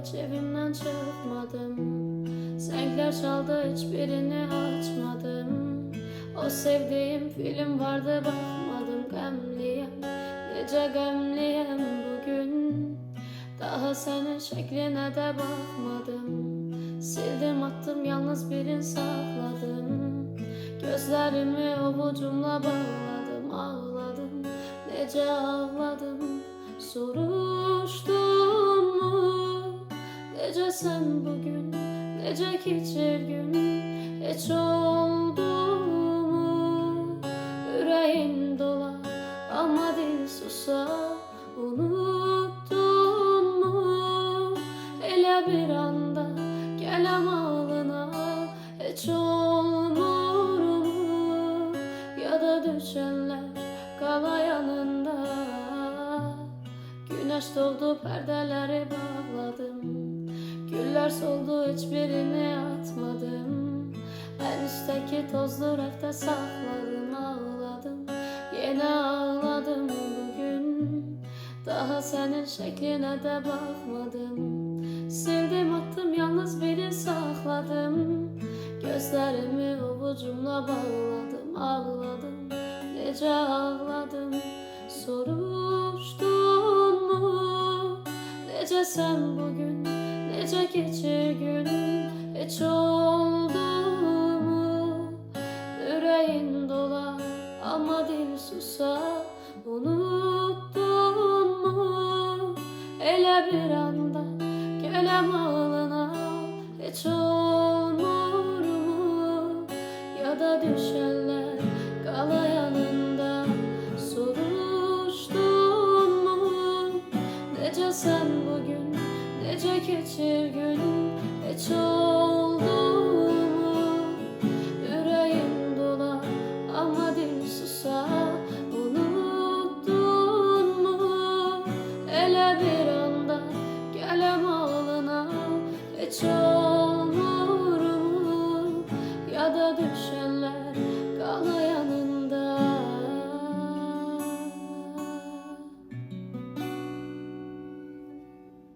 hiç evimden çıkmadım. Zengler çaldı hiçbirini açmadım. O sevdiğim film vardı bakmadım. Gemliyim, nece gemliyim bugün. Daha senin şekline de bakmadım. Sildim attım yalnız birini sakladım. Gözlerimi avucumla bağladım, ağladım, nece ağladım. Soruştun mu nece sen bugün, nece geçirgün, hiç oldu mu? Yüreğin dolar ama dil susar. Unuttun mu elə bir anda gələm ağlına, hiç olmur mu? Ya da düşenler qala yanında. Güneş doğdu perdeleri bağladım. Güller soldu hiçbirini atmadım. En üstteki tozlu rafta sakladım, ağladım, yine ağladım bugün. Daha senin şekline de bakmadım. Sildim attım yalnız birini sakladım. Gözlerimi avucumla bağladım, ağladım, nece ağladım. Soruştun mu nece sen bugün, nece geçirgün, hiç oldu mu? Yüreğin dolar ama dil susar. Unuttun mu elə bir anda gələm ağlına, hiç olmur mu? Ya da düşenler qala yanında. Soruştun mu nece sen bugün, nece geçirgün, hiç oldu mu? Yüreğim dolar ama dil susar. Unuttun mu elə bir anda gələm ağlına, hiç olmur mu? Ya da düşenler qala